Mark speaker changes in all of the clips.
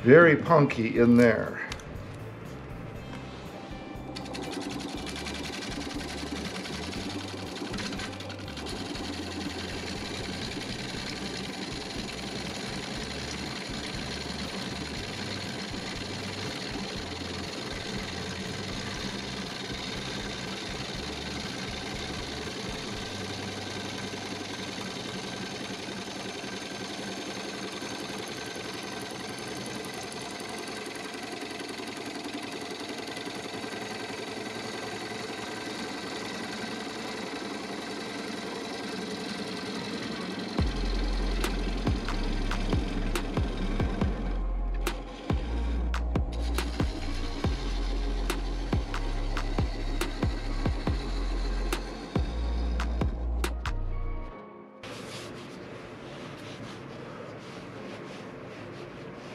Speaker 1: Very punky in there.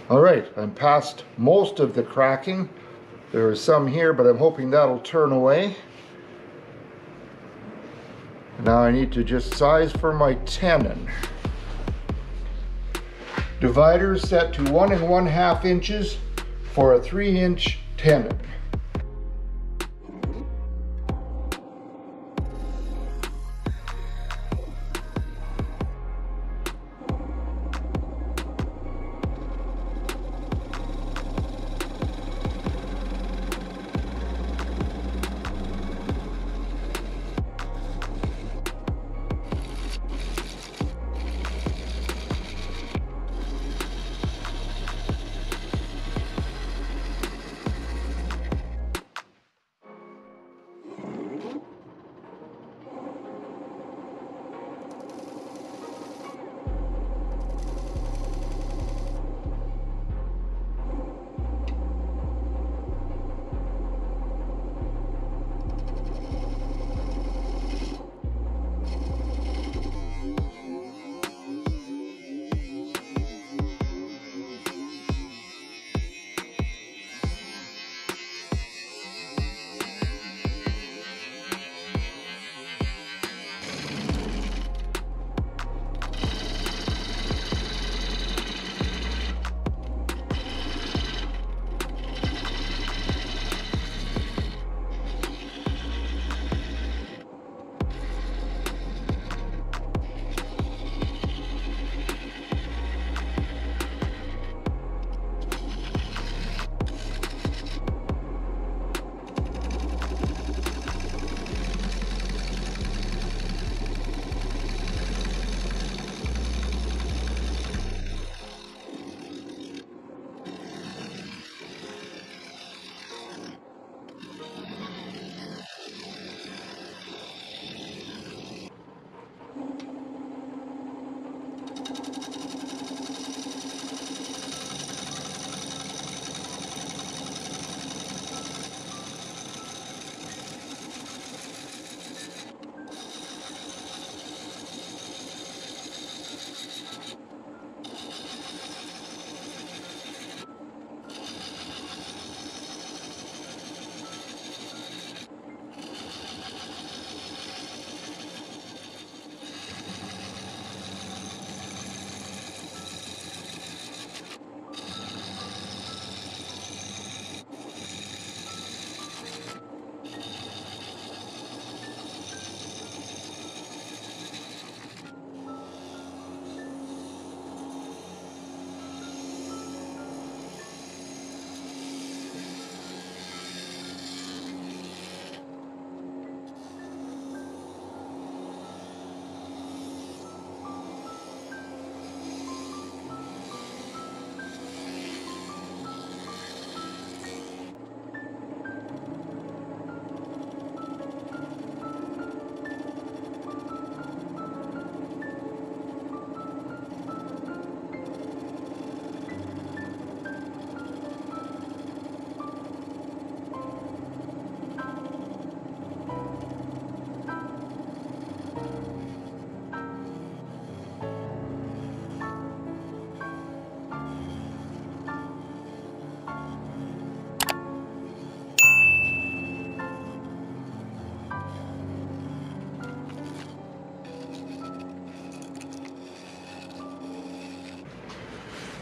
Speaker 1: All right, I'm past most of the cracking. There is some here, but I'm hoping that'll turn away. Now I need to just size for my tenon. Divider set to 1 1/2 inches for a 3-inch tenon.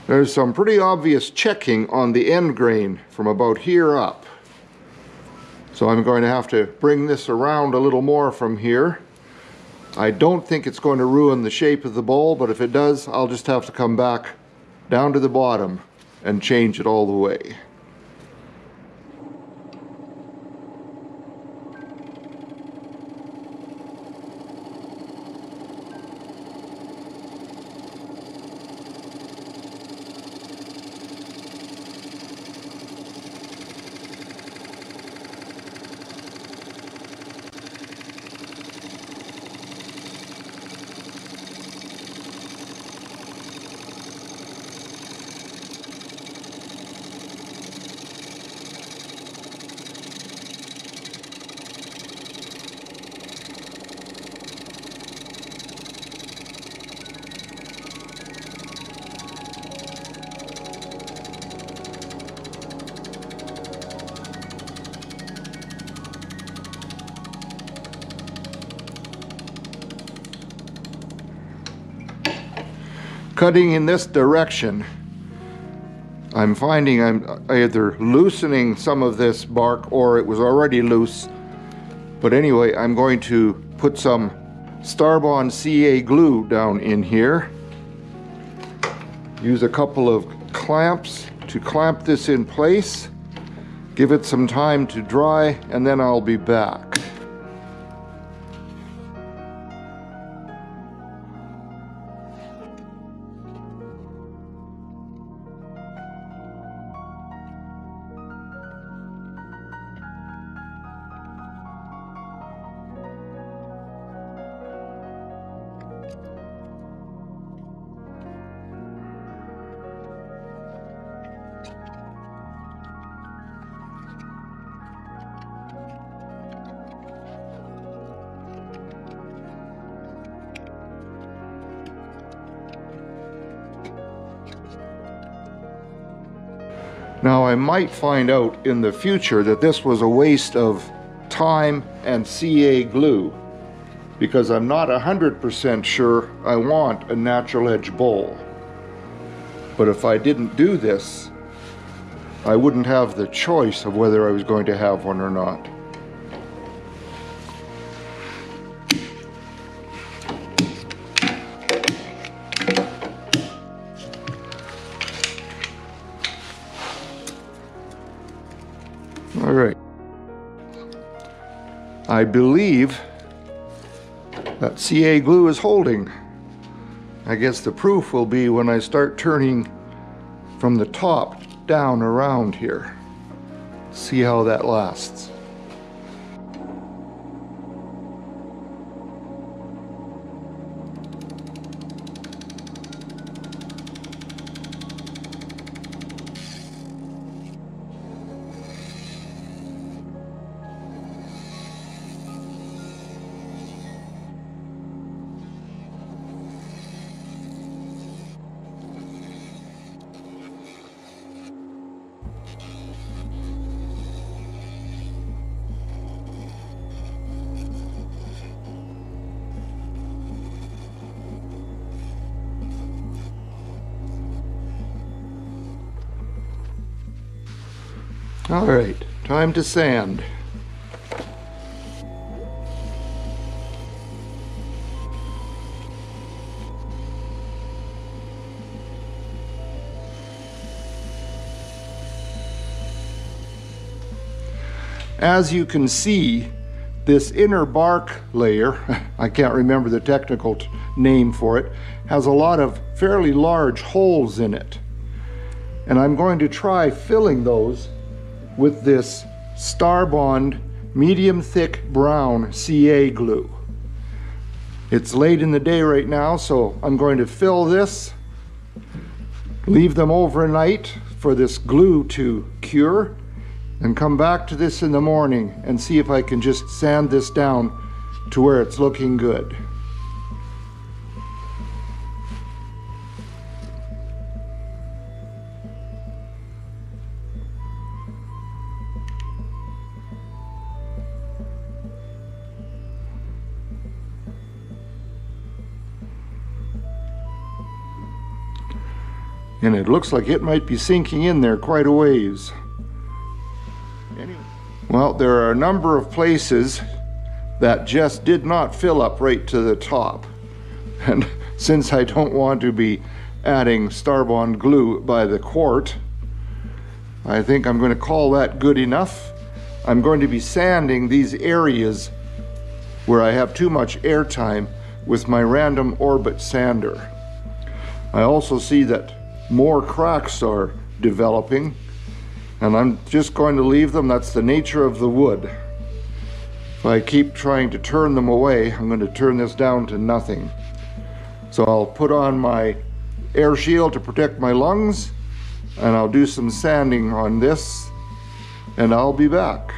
Speaker 1: There's some pretty obvious checking on the end grain from about here up. So I'm going to have to bring this around a little more from here. I don't think it's going to ruin the shape of the bowl, but if it does, I'll just have to come back down to the bottom and change it all the way. Cutting in this direction, I'm finding I'm either loosening some of this bark or it was already loose. But anyway, I'm going to put some Starbond CA glue down in here. Use a couple of clamps to clamp this in place. Give it some time to dry, and then I'll be back. Now I might find out in the future that this was a waste of time and CA glue, because I'm not 100% sure I want a natural edge bowl. But if I didn't do this, I wouldn't have the choice of whether I was going to have one or not. All right. I believe that CA glue is holding. I guess the proof will be when I start turning from the top down around here. See how that lasts. All right, time to sand. As you can see, this inner bark layer, I can't remember the technical name for it, has a lot of fairly large holes in it. And I'm going to try filling those with this Starbond medium thick brown CA glue. It's late in the day right now, so I'm going to fill this, leave them overnight for this glue to cure, and come back to this in the morning and see if I can just sand this down to where it's looking good. And it looks like it might be sinking in there quite a ways. Anyway. Well, there are a number of places that just did not fill up right to the top. And since I don't want to be adding Starbond glue by the quart, I think I'm going to call that good enough. I'm going to be sanding these areas where I have too much airtime with my random orbit sander. I also see that more cracks are developing, and I'm just going to leave them. That's the nature of the wood. If I keep trying to turn them away, I'm going to turn this down to nothing. So I'll put on my air shield to protect my lungs, and I'll do some sanding on this, and I'll be back.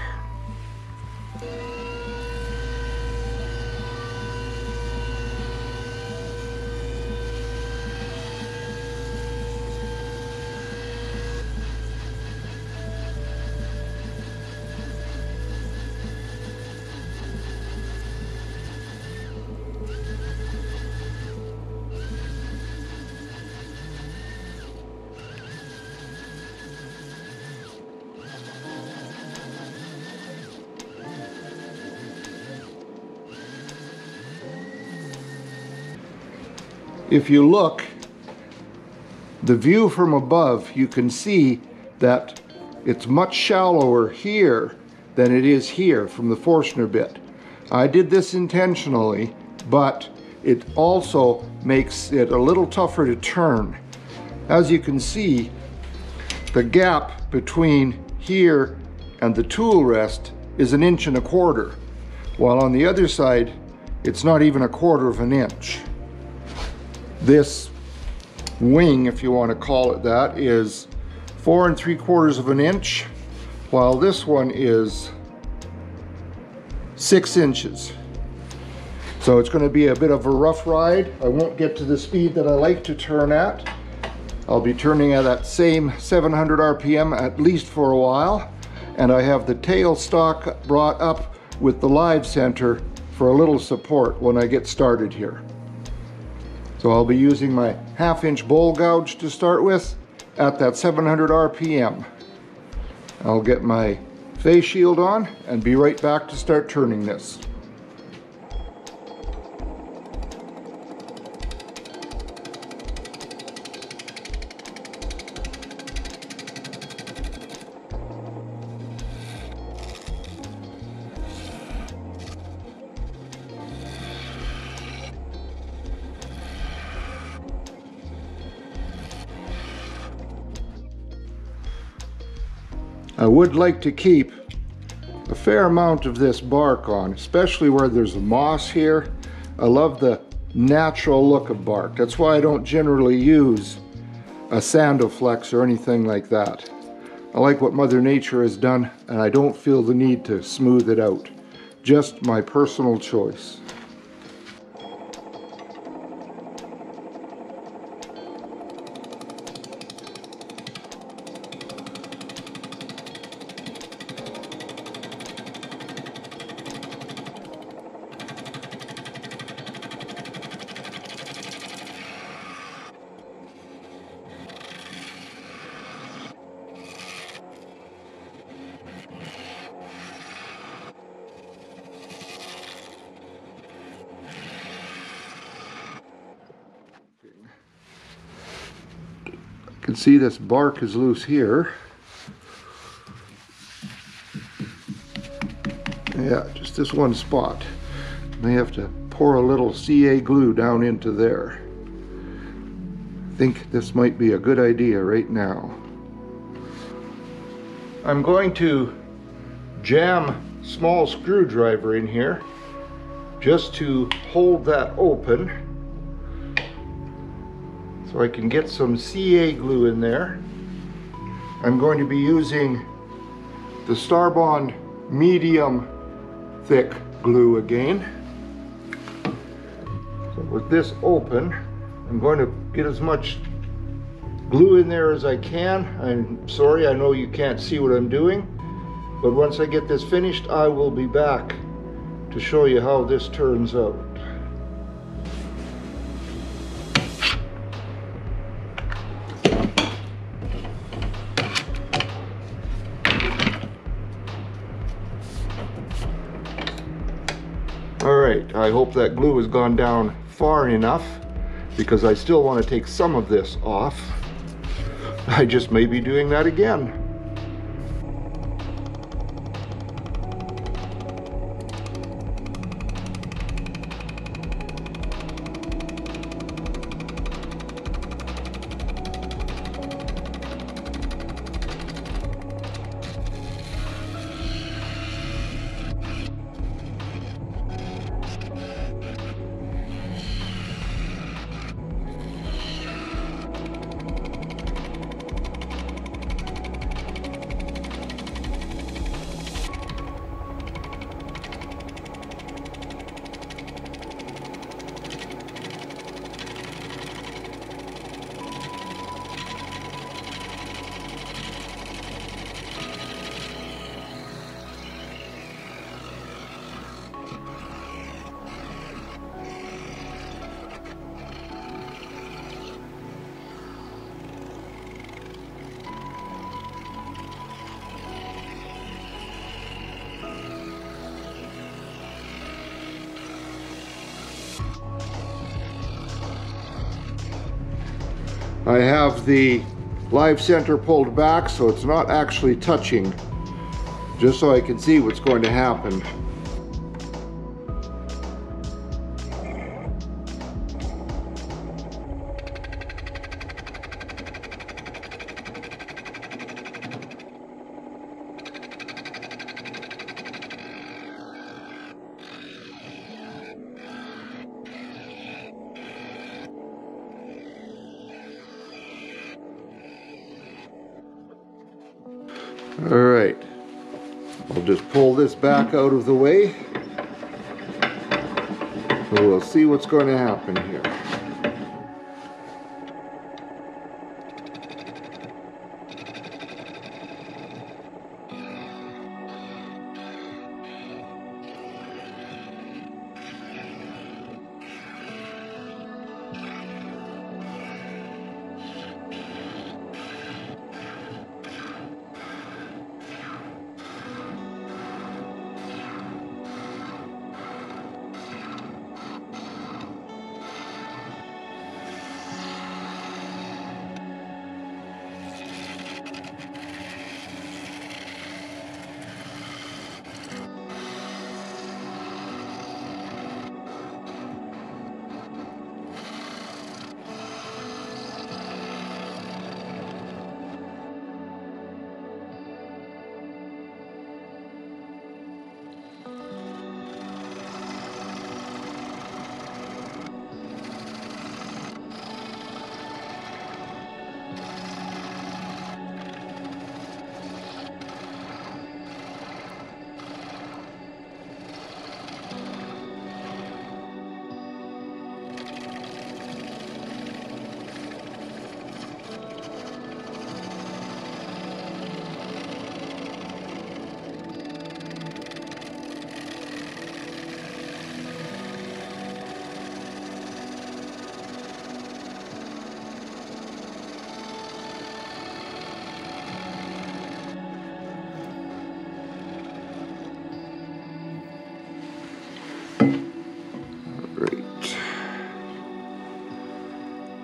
Speaker 1: If you look, the view from above, you can see that it's much shallower here than it is here from the Forstner bit. I did this intentionally, but it also makes it a little tougher to turn. As you can see, the gap between here and the tool rest is 1 1/4 inches, while on the other side, it's not even 1/4 inch. This wing, if you want to call it that, is 4 3/4 inch, while this one is 6 inches. So it's going to be a bit of a rough ride. I won't get to the speed that I like to turn at. I'll be turning at that same 700 RPM at least for a while, and I have the tailstock brought up with the live center for a little support when I get started here. So I'll be using my 1/2 inch bowl gouge to start with at that 700 RPM. I'll get my face shield on and be right back to start turning this. I would like to keep a fair amount of this bark on, especially where there's moss here. I love the natural look of bark. That's why I don't generally use a Sandoflex or anything like that. I like what Mother Nature has done, and I don't feel the need to smooth it out. Just my personal choice. You can see this bark is loose here. Yeah, just this one spot. May have to pour a little CA glue down into there. I think this might be a good idea right now. I'm going to jam small screwdriver in here just to hold that open, so I can get some CA glue in there. I'm going to be using the Starbond medium thick glue again. So with this open, I'm going to get as much glue in there as I can. I'm sorry, I know you can't see what I'm doing, but once I get this finished, I will be back to show you how this turns out. right, I hope that glue has gone down far enough, because I still want to take some of this off. I just may be doing that again. I have the live center pulled back so it's not actually touching, just so I can see what's going to happen. All right, I'll just pull this back out of the way, and we'll see what's going to happen here.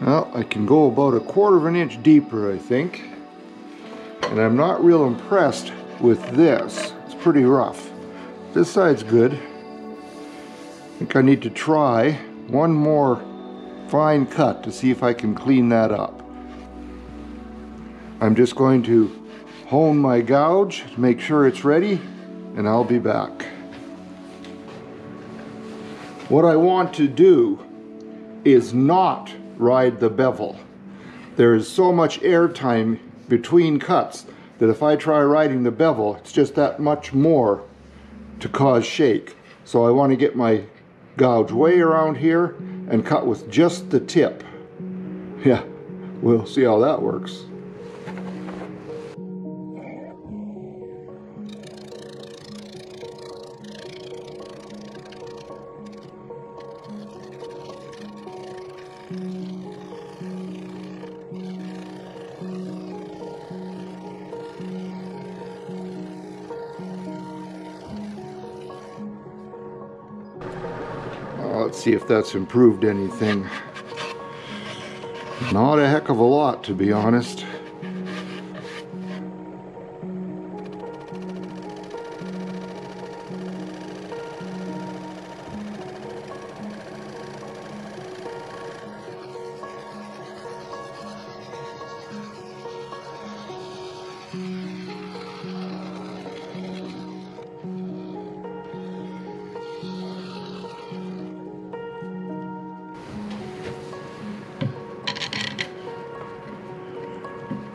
Speaker 1: Well, I can go about 1/4 of an inch deeper, I think. And I'm not real impressed with this. It's pretty rough. This side's good. I think I need to try one more fine cut to see if I can clean that up. I'm just going to hone my gouge to make sure it's ready, and I'll be back. What I want to do is not ride the bevel. There is so much air time between cuts that if I try riding the bevel, it's just that much more to cause shake. So I want to get my gouge way around here and cut with just the tip. Yeah, we'll see how that works. Let's see if that's improved anything. Not a heck of a lot, to be honest.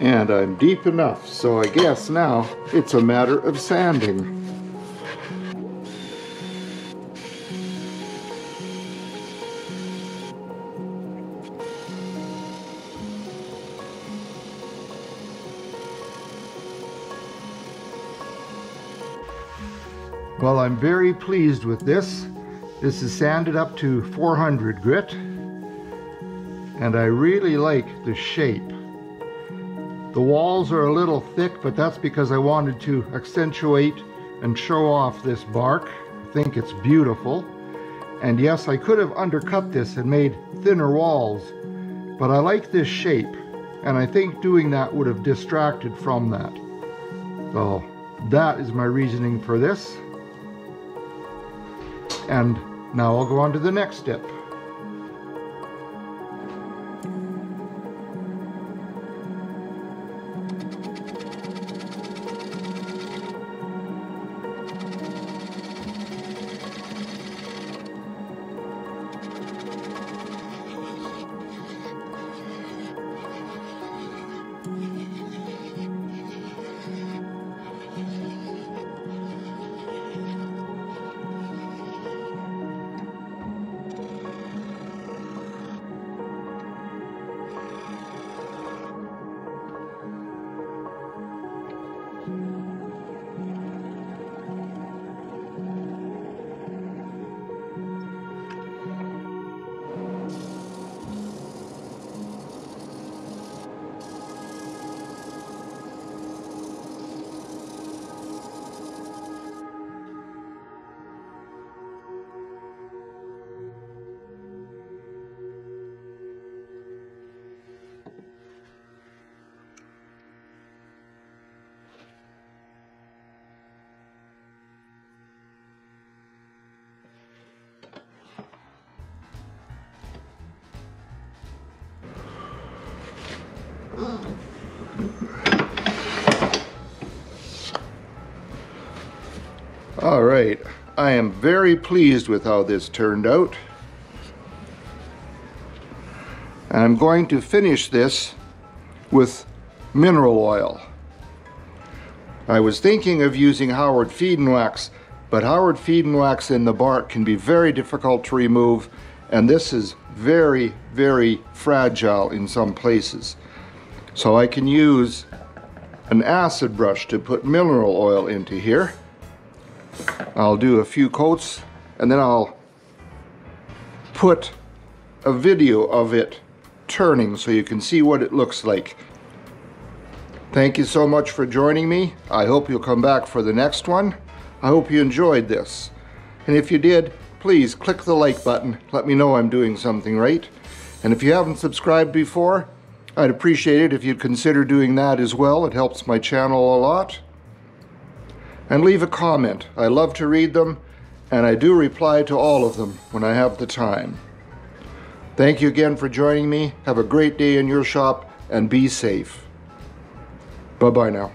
Speaker 1: And I'm deep enough, so I guess now it's a matter of sanding. Well, I'm very pleased with this. This is sanded up to 400 grit, and I really like the shape. The walls are a little thick, but that's because I wanted to accentuate and show off this bark. I think it's beautiful. And yes, I could have undercut this and made thinner walls, but I like this shape, and I think doing that would have distracted from that. So that is my reasoning for this. And now I'll go on to the next step. All right, I am very pleased with how this turned out. And I'm going to finish this with mineral oil. I was thinking of using Howard feed and wax, but Howard feed and wax in the bark can be very difficult to remove, and this is very, very fragile in some places. So I can use an acid brush to put mineral oil into here. I'll do a few coats, and then I'll put a video of it turning so you can see what it looks like. Thank you so much for joining me. I hope you'll come back for the next one. I hope you enjoyed this. And if you did, please click the like button. Let me know I'm doing something right. And if you haven't subscribed before, I'd appreciate it if you'd consider doing that as well. It helps my channel a lot. And leave a comment. I love to read them, and I do reply to all of them when I have the time. Thank you again for joining me. Have a great day in your shop, and be safe. Bye-bye now.